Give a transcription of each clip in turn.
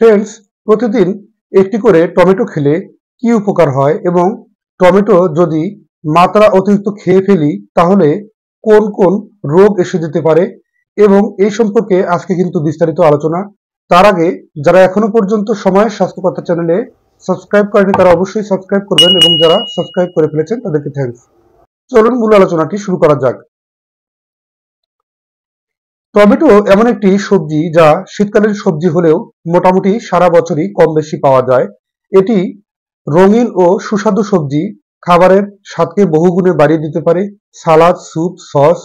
Friends, প্রতিদিন একটি করে টমেটো খেলে কি উপকার হয় এবং টমেটো যদি মাত্রা অতিরিক্ত খেয়ে ফেলি তাহলে কোন কোন রোগ এসে যেতে পারে এবং এই সম্পর্কে আজকে কিন্তু বিস্তারিত আলোচনা। তার আগে যারা এখনো পর্যন্ত সময়ের স্বাস্থ্যকথা চ্যানেলে সাবস্ক্রাইব করেনি তারা অবশ্যই সাবস্ক্রাইব করবেন এবং যারা সাবস্ক্রাইব করে ফেলেছেন তাদেরকে থ্যাঙ্কস। চলুন মূল আলোচনাটি শুরু করা যাক। টমেটো এমন একটি সবজি যা শীতকালীন সবজি হলেও মোটামুটি সারা বছরই কম বেশি পাওয়া যায়। এটি রঙিন ও সুস্বাদু সবজি, খাবারের স্বাদকে বহুগুণে বাড়িয়ে দিতে পারে। সালাদ, স্যুপ, সস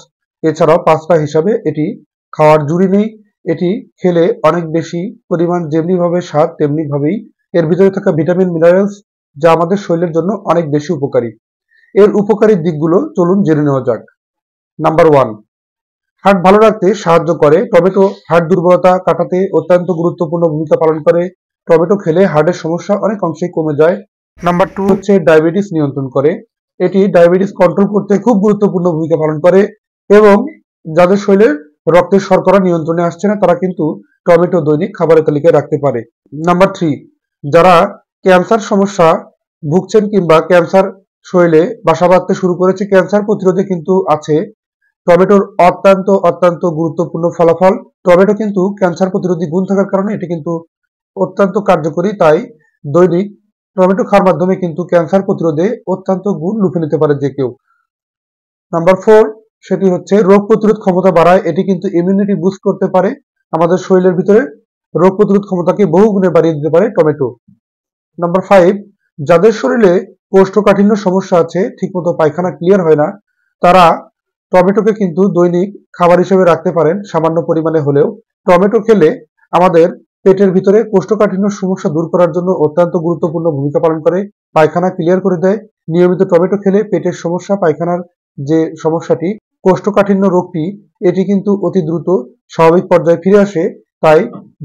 এছাড়াও পাস্তা হিসাবে এটি খাওয়ার জুড়ি নেই। এটি খেলে অনেক বেশি পরিমাণ যেমনি ভাবে স্বাদ তেমনি ভাবেই এর ভিতরে থাকা ভিটামিন মিনারেলস যা আমাদের শরীরের জন্য অনেক বেশি উপকারী। এর উপকারী দিকগুলো চলুন জেনে নেওয়া যাক। নাম্বার 1, হার্ট ভালো রাখতে সাহায্য করে। টমেটো হার্ট দুর্বলতা কাটাতে অত্যন্ত গুরুত্বপূর্ণ ভূমিকা পালন করে। টমেটো খেলে হার্টের সমস্যা অনেক অংশেই কমে যায়। নাম্বার 2 হচ্ছে ডায়াবেটিস নিয়ন্ত্রণ করে। এটি ডায়াবেটিস কন্ট্রোল করতে খুব গুরুত্বপূর্ণ ভূমিকা পালন করে এবং যাদের শরীরে রক্তের শর্করা নিয়ন্ত্রণে আসছে না তারা কিন্তু টমেটো দৈনিক খাবারের তালিকায় রাখতে পারে। নাম্বার 3, যারা ক্যান্সার সমস্যা ভুগছেন কিংবা ক্যান্সার শরীরে বাসা বাঁধতে শুরু করেছে, ক্যান্সার প্রতিরোধে কিন্তু আছে টমেটোর অত্যন্ত অত্যন্ত গুরুত্বপূর্ণ ফলাফল। টমেটো কিন্তু ক্যান্সার প্রতিরোধী গুণ থাকার কারণে এটি কিন্তু অত্যন্ত কার্যকরী। তাই দৈনিক টমেটো খাওয়ার মাধ্যমে কিন্তু ক্যান্সার প্রতিরোধে অত্যন্ত গুণ লুফে নিতে পারে যে কেউ। নাম্বার 4, সেটি হচ্ছে রোগ প্রতিরোধ ক্ষমতা বাড়ায়। এটি কিন্তু ইমিউনিটি বুস্ট করতে পারে। আমাদের শরীরের ভিতরে রোগ প্রতিরোধ ক্ষমতাকে বহু গুণে বাড়িয়ে দিতে পারে টমেটো। নাম্বার 5, যাদের শরীরে কোষ্ঠকাঠিন্য সমস্যা আছে, ঠিকমতো পায়খানা ক্লিয়ার হয় না, তারা টমেটোকে কিন্তু দৈনিক খাবার হিসেবে রাখতে পারেন সামান্য পরিমাণে হলেও। টমেটো খেলে আমাদের পেটের ভিতরে কোষ্ঠকাঠিন্য সমস্যা দূর করার জন্য অত্যন্ত গুরুত্বপূর্ণ ভূমিকা পালন করে। পায়খানা ক্লিয়ার করে দেয়। নিয়মিত টমেটো খেলে পেটের সমস্যা, পায়খানার যে সমস্যাটি, কোষ্ঠকাঠিন্য রোগটি, এটি কিন্তু অতি দ্রুত স্বাভাবিক পর্যায়ে ফিরে আসে। তাই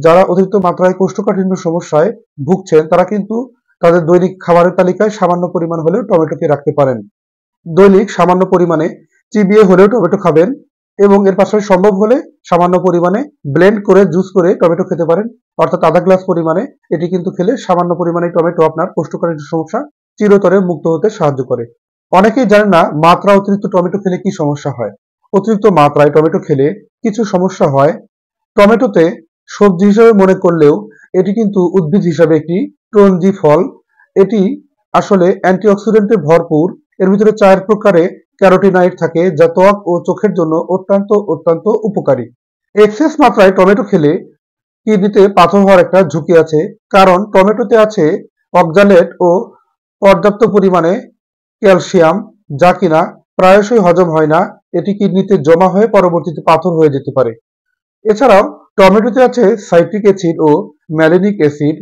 যারা অতিরিক্ত মাত্রায় কোষ্ঠকাঠিন্য সমস্যায় ভুগছেন তারা কিন্তু তাদের দৈনিক খাবারের তালিকায় সামান্য পরিমাণ হলেও টমেটোকে রাখতে পারেন। দৈনিক সামান্য পরিমাণে চিবিয়ে হলেও টমেটো খাবেন এবং এর পাশাপাশি সম্ভব হলে সামান্য পরিমাণে ব্লেন্ড করে জুস করে টমেটো খেতে পারেন, অর্থাৎ আধা গ্লাস পরিমাণে। এটি কিন্তু খেলে সামান্য পরিমাণে টমেটো আপনার কোষ্ঠকাঠিন্য সমস্যা চিরতরে মুক্ত হতে সাহায্য করে। অনেকেই জানেন না মাত্রা অতিরিক্ত টমেটো খেলে কি সমস্যা হয়। অতিরিক্ত মাত্রায় টমেটো খেলে কিছু সমস্যা হয়। টমেটোতে সবজি হিসেবে মনে করলেও এটি কিন্তু উদ্ভিদ হিসাবে একটি টনজি ফল। এটি আসলে অ্যান্টিঅক্সিডেন্টে ভরপুর। এর ভিতরে 4 প্রকারে ক্যারোটিনয়েড থাকে যা ত্বক ও চোখের জন্য অত্যন্ত অত্যন্ত উপকারী। এক্সেস মাত্রায় টমেটো খেলে কিডনিতে পাথর হওয়ার একটা ঝুঁকি আছে, কারণ টমেটোতে আছে অক্সালেট ও পর্যাপ্ত পরিমাণে ক্যালসিয়াম যা কিনা প্রায়শই হজম হয় না। এটি কিডনিতে জমা হয়ে পরবর্তীতে পাথর হয়ে যেতে পারে। এছাড়াও টমেটোতে আছে সাইট্রিক অ্যাসিড ও ম্যালিনিক অ্যাসিড।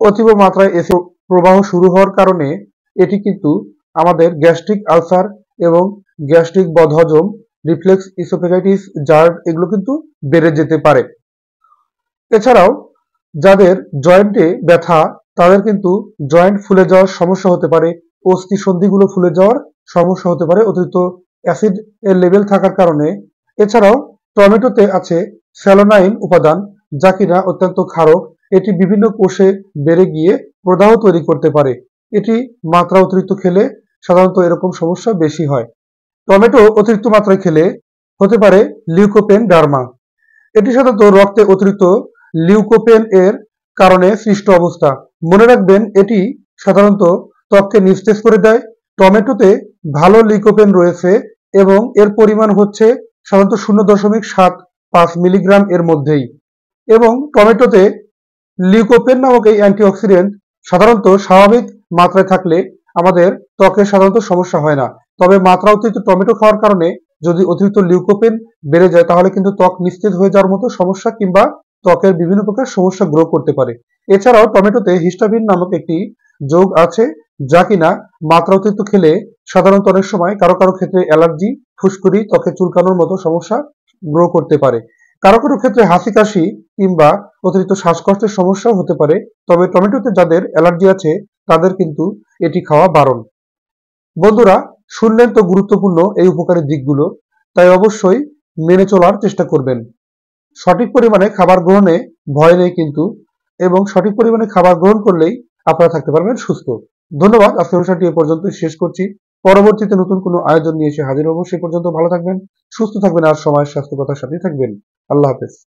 অতীব মাত্রায় অ্যাসিড প্রবাহ শুরু হওয়ার কারণে এটি কিন্তু আমাদের গ্যাস্ট্রিক আলসার এবং গ্যাস্ট্রিক বদহজম, রিফ্লেক্স ইসোফেগাইটিস, জার্ড এগুলো কিন্তু বেড়ে যেতে পারে। এছাড়াও যাদের জয়েন্টে ব্যথা তাদের কিন্তু জয়েন্ট ফুলে যাওয়ার সমস্যা হতে পারে, অস্থি সন্ধিগুলো ফুলে যাওয়ার সমস্যা হতে পারে অতিরিক্ত অ্যাসিড এর লেভেল থাকার কারণে। এছাড়াও টমেটোতে আছে স্যালোনাইন উপাদান যা কিনা অত্যন্ত ক্ষারক। এটি বিভিন্ন কোষে বেড়ে গিয়ে প্রদাহ তৈরি করতে পারে। এটি মাত্রা অতিরিক্ত খেলে সাধারণত এরকম সমস্যা বেশি হয়। টমেটো অতিরিক্ত মাত্রায় খেলে হতে পারে লিউকোপেন ডার্মা। এটি সাধারণত রক্তে অতিরিক্ত লিউকোপেন এর কারণে সৃষ্ট অবস্থা। মনে রাখবেন এটি সাধারণত ত্বককে নিস্তেজ করে দেয়। টমেটোতে ভালো লিউকোপেন রয়েছে এবং এর পরিমাণ হচ্ছে সাধারণত 0.75 মিলিগ্রাম এর মধ্যেই। এবং টমেটোতে লিউকোপেন নামক এই অ্যান্টিঅক্সিডেন্ট সাধারণত স্বাভাবিক মাত্রায় থাকলে আমাদের ত্বকের সাধারণত সমস্যা হয় না। তবে মাত্রা অতিরিক্ত টমেটো খাওয়ার কারণে যদি অতিরিক্ত লিউকোপেন বেড়ে যায় তাহলে কিন্তু ত্বক নিস্তেজ হয়ে যাওয়ার মতো সমস্যা কিংবা ত্বকের বিভিন্ন প্রকার সমস্যা গ্রো করতে পারে। এছাড়াও টমেটোতে হিস্টামিন নামক একটি যোগ আছে যা কিনা মাত্রা অতিরিক্ত খেলে সাধারণত অনেক সময় কারো কারো ক্ষেত্রে অ্যালার্জি, ফুসকুড়ি, ত্বকে চুলকানোর মতো সমস্যা গ্রো করতে পারে। কারো কারো ক্ষেত্রে হাসি কাশি কিংবা অতিরিক্ত শ্বাসকষ্টের সমস্যাও হতে পারে। তবে টমেটোতে যাদের অ্যালার্জি আছে তাদের কিন্তু এটি খাওয়া বারণ। বন্ধুরা, শুনলেন তো গুরুত্বপূর্ণ এই উপকারী দিকগুলো, তাই অবশ্যই মেনে চলার চেষ্টা করবেন। সঠিক পরিমাণে খাবার গ্রহণে ভয় নেই, কিন্তু এবং সঠিক পরিমাণে খাবার গ্রহণ করলেই আপনারা থাকতে পারবেন সুস্থ। ধন্যবাদ। আজকের অনুষ্ঠানটি এ পর্যন্ত শেষ করছি। পরবর্তীতে নতুন কোনো আয়োজন নিয়ে এসে হাজির হব। সে পর্যন্ত ভালো থাকবেন, সুস্থ থাকবেন আর সময় স্বাস্থ্য কথার সাথেই থাকবেন। আল্লাহ হাফেজ।